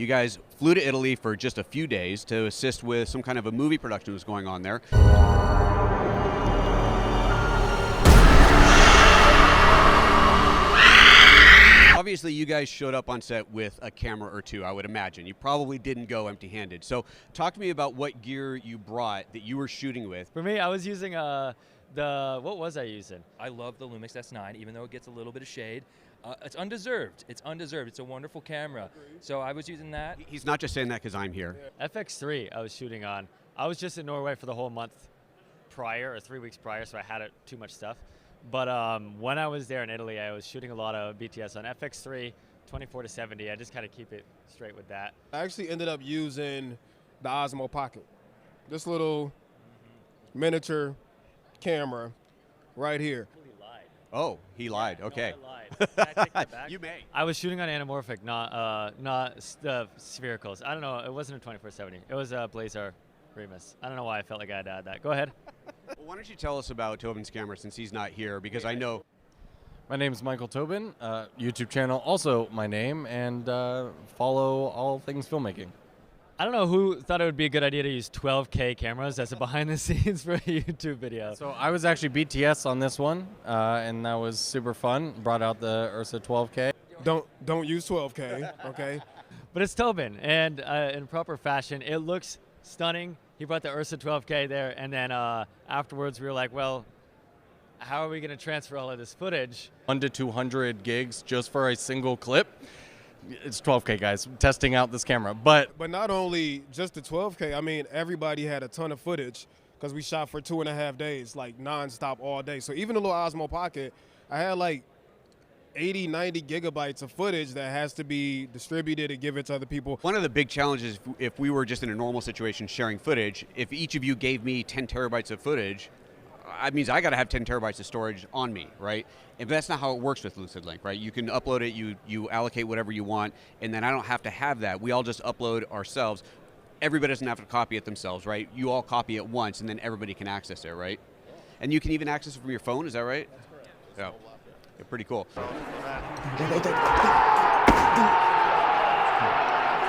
You guys flew to Italy for just a few days to assist with some kind of a movie production that was going on there. Obviously, you guys showed up on set with a camera or two, I would imagine. You probably didn't go empty-handed. So talk to me about what gear you brought that you were shooting with. For me, I was using what was I using? I love the Lumix S9, even though it gets a little bit of shade. It's undeserved. It's undeserved. It's a wonderful camera. So I was using that. He's not just saying that because I'm here. FX3 I was shooting on. I was just in Norway for the whole month prior, or 3 weeks prior, so I had too much stuff. But when I was there in Italy, I was shooting a lot of BTS on FX3, 24-70. I just kind of keep it straight with that. I actually ended up using the Osmo Pocket. This little miniature camera right here. He lied. Oh, he lied. Okay. No, I lied. Can I take that back? You may. I was shooting on anamorphic, not sphericals. I don't know. It wasn't a 24-70. It was a Blazar Remus. I don't know why I felt like I had to add that. Go ahead. Well, why don't you tell us about Tobin's camera since he's not here, because I know. My name is Michael Tobin, YouTube channel also my name, and follow all things filmmaking. I don't know who thought it would be a good idea to use 12K cameras as a behind the scenes for a YouTube video. So I was actually BTS on this one, and that was super fun. Brought out the Ursa 12K. Don't use 12K, okay? But it's Tobin, and in proper fashion, it looks stunning. He brought the Ursa 12K there, and then afterwards we were like, well, how are we going to transfer all of this footage? 1 to 200 gigs just for a single clip. It's 12K, guys, testing out this camera. But not only just the 12K, I mean, everybody had a ton of footage because we shot for 2.5 days, like nonstop all day. So even the little Osmo Pocket, I had like 80, 90 gigabytes of footage that has to be distributed and given to other people. One of the big challenges, if we were just in a normal situation sharing footage, if each of you gave me 10 terabytes of footage, that means I got to have 10 terabytes of storage on me, right? And that's not how it works with Lucid Link, right? You can upload it, you allocate whatever you want, and then I don't have to have that. We all just upload ourselves. Everybody doesn't have to copy it themselves, right? You all copy it once, and then everybody can access it, right? And you can even access it from your phone, is that right? That's correct. Yeah. Yeah, pretty cool.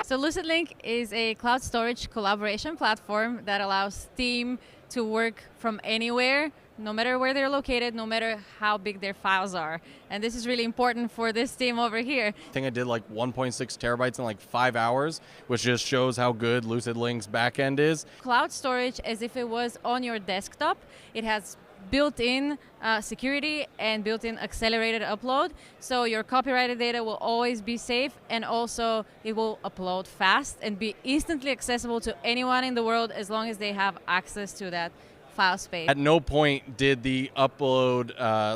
So Lucid Link is a cloud storage collaboration platform that allows team to work from anywhere, no matter where they're located, no matter how big their files are. And this is really important for this team over here. I think I did like 1.6 terabytes in like 5 hours, which just shows how good Lucid Link's backend is. Cloud storage, as if it was on your desktop, it has built-in security and built-in accelerated upload, so your copyrighted data will always be safe, and also it will upload fast and be instantly accessible to anyone in the world as long as they have access to that file space. At no point did the upload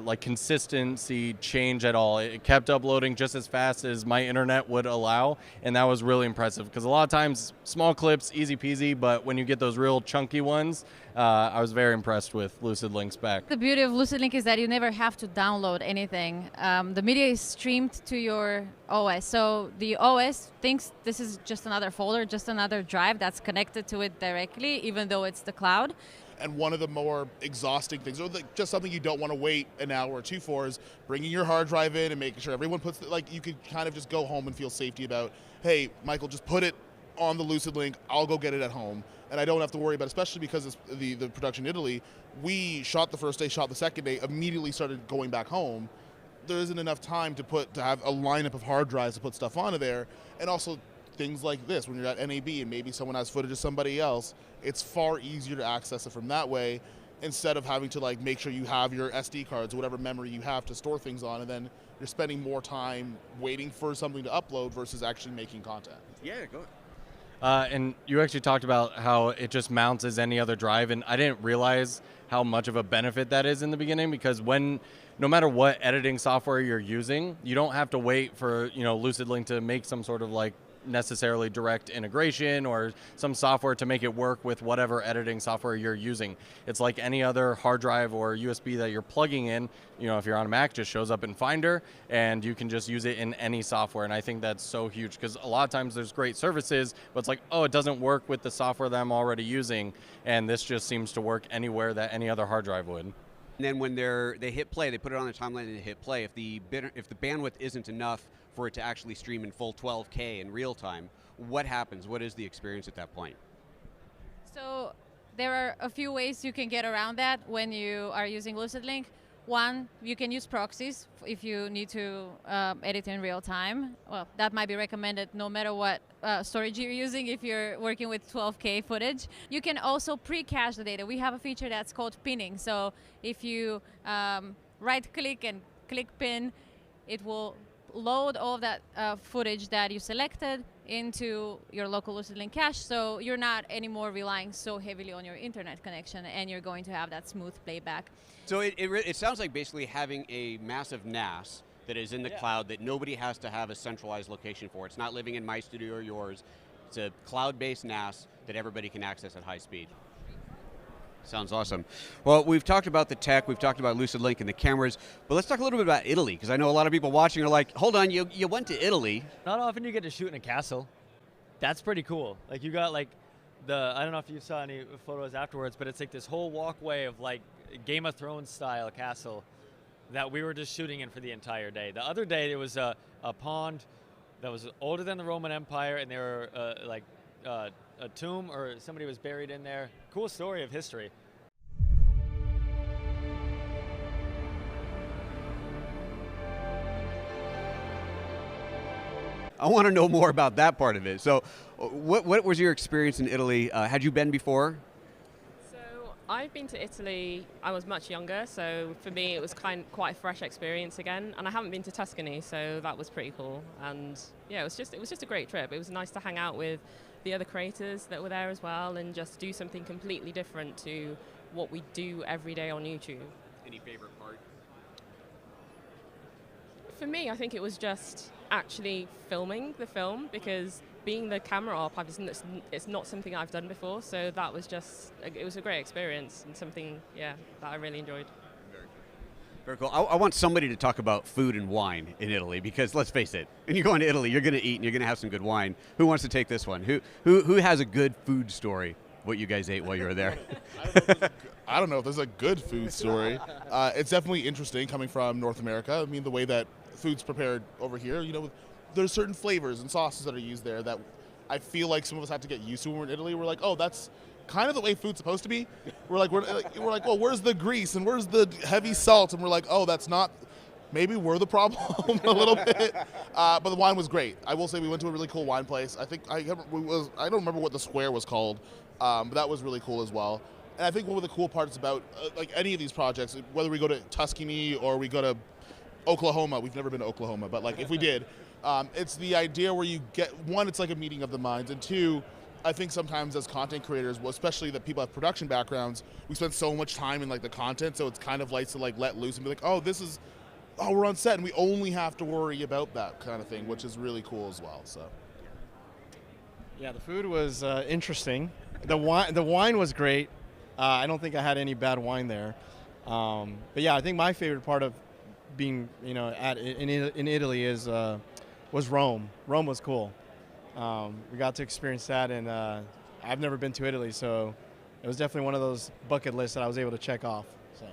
like consistency change at all. It kept uploading just as fast as my internet would allow, and that was really impressive because a lot of times small clips, easy peasy, but when you get those real chunky ones, I was very impressed with Lucid Link's back. The beauty of Lucid Link is that you never have to download anything. The media is streamed to your OS, so the OS thinks this is just another folder, just another drive that's connected to it directly, even though it's the cloud. And one of the more exhausting things, or just something you don't want to wait an hour or two for, is bringing your hard drive in and making sure everyone puts, you could kind of just go home and feel safety about, hey, Michael, just put it on the Lucid Link, I'll go get it at home. And I don't have to worry about, especially because it's the production in Italy, we shot the first day, shot the second day, immediately started going back home. There isn't enough time to have a lineup of hard drives to put stuff onto there. And also things like this, when you're at NAB and maybe someone has footage of somebody else, it's far easier to access it from that way instead of having to make sure you have your SD cards or whatever memory you have to store things on, and then you're spending more time waiting for something to upload versus actually making content. Yeah, go ahead. And you actually talked about how it just mounts as any other drive, and I didn't realize how much of a benefit that is in the beginning, because no matter what editing software you're using, you don't have to wait for Lucid Link to make some sort of necessarily direct integration or some software to make it work with whatever editing software you're using. It's like any other hard drive or USB that you're plugging in. If you're on a Mac, just shows up in Finder and you can just use it in any software. And I think that's so huge because a lot of times there's great services, but it's like, oh, it doesn't work with the software that I'm already using. And this just seems to work anywhere that any other hard drive would. And then when they hit play, they put it on the timeline and they hit play. If the bandwidth isn't enough for it to actually stream in full 12K in real time, what happens? What is the experience at that point? So there are a few ways you can get around that when you are using LucidLink. One, you can use proxies if you need to edit in real time. Well, that might be recommended no matter what storage you're using if you're working with 12K footage. You can also pre-cache the data. We have a feature that's called pinning. So if you right-click and click pin, it will load all of that footage that you selected into your local LucidLink cache, so you're not anymore relying so heavily on your internet connection, and you're going to have that smooth playback. So it sounds like basically having a massive NAS that is in the cloud that nobody has to have a centralized location for. It's not living in my studio or yours. It's a cloud-based NAS that everybody can access at high speed. Sounds awesome. Well, we've talked about the tech, we've talked about LucidLink and the cameras, but let's talk a little bit about Italy, because I know a lot of people watching are like, hold on, you went to Italy. Not often you get to shoot in a castle. That's pretty cool. Like you got like I don't know if you saw any photos afterwards, but it's like this whole walkway of like Game of Thrones style castle that we were just shooting in for the entire day. The other day there was a pond that was older than the Roman Empire, and there were a tomb or somebody was buried in there. Cool story of history. I want to know more about that part of it. So what was your experience in Italy? Had you been before? So I've been to Italy, I was much younger, so for me it was quite a fresh experience again, and I haven't been to Tuscany, so that was pretty cool. And yeah, it was just a great trip. It was nice to hang out with the other creators that were there as well, and just do something completely different to what we do every day on YouTube. Any favorite part? For me, I think it was just actually filming the film, because being the camera op, it's not something I've done before, so that was it was a great experience and something, that I really enjoyed. Very cool. I want somebody to talk about food and wine in Italy, because let's face it, when you go into Italy, you're going to eat and you're going to have some good wine. Who wants to take this one? Who has a good food story? What you guys ate while you were there? I don't know if there's a good food story. It's definitely interesting coming from North America. I mean, the way that food's prepared over here, there's certain flavors and sauces that are used there that I feel like some of us have to get used to when we're in Italy. We're like, oh, that's kind of the way food's supposed to be. We're like, well, where's the grease and where's the heavy salt? And we're like, oh, that's not. Maybe we're the problem a little bit. But the wine was great. I will say we went to a really cool wine place. I don't remember what the square was called, but that was really cool as well. And I think one of the cool parts about like any of these projects, whether we go to Tuscany or we go to Oklahoma, we've never been to Oklahoma, but like if we did, it's the idea where you get, one, it's like a meeting of the minds, and two, I think sometimes as content creators, well, especially that people have production backgrounds, we spend so much time in like the content, so it's kind of nice to like let loose and be like, oh, we're on set and we only have to worry about that kind of thing, which is really cool as well. So. Yeah, the food was interesting. The wine was great. I don't think I had any bad wine there. But yeah, I think my favorite part of being, in Italy was Rome. Rome was cool. We got to experience that, and I've never been to Italy, so it was definitely one of those bucket lists that I was able to check off. So,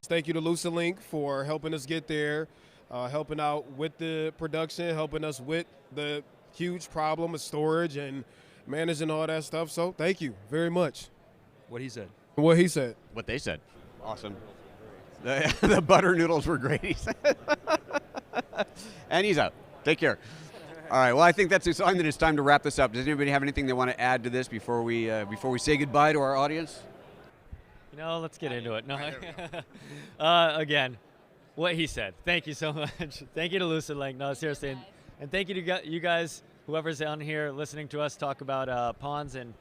Thank you to LucidLink for helping us get there, helping out with the production, helping us with the huge problem of storage and managing all that stuff. So thank you very much. What he said. What he said. What they said. Awesome. The butter noodles were great, he said. And he's out. Take care. All right. Well, I think that's a sign that it's time to wrap this up. Does anybody have anything they want to add to this before we say goodbye to our audience? Let's get into it. No. Again, what he said. Thank you so much. Thank you to LucidLink. No, seriously. And thank you to you guys, whoever's on here listening to us talk about ponds and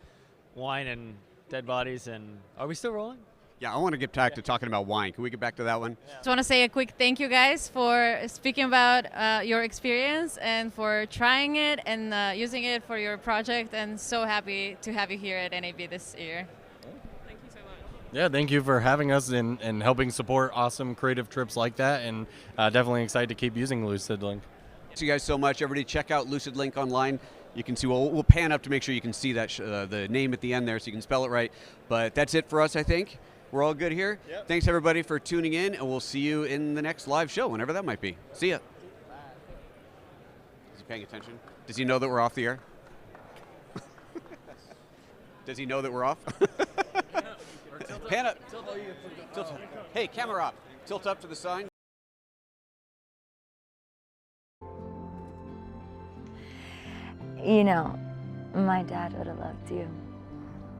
wine and dead bodies. And are we still rolling? Yeah, I want to get back to talking about wine. Can we get back to that one? Just want to say a quick thank you guys for speaking about your experience and for trying it and using it for your project, and so happy to have you here at NAB this year. Thank you so much. Yeah, thank you for having us and helping support awesome creative trips like that, and definitely excited to keep using LucidLink. Thank you guys so much. Everybody check out LucidLink online. You can see, we'll pan up to make sure you can see that the name at the end there so you can spell it right. But that's it for us, I think. We're all good here. Yep. Thanks, everybody, for tuning in, and we'll see you in the next live show, whenever that might be. See ya. paying attention? Does he know that we're off the air? Does he know that we're off? Pan up. Tilt up. Hey, camera up. Tilt up to the sign. You know, my dad would have loved you.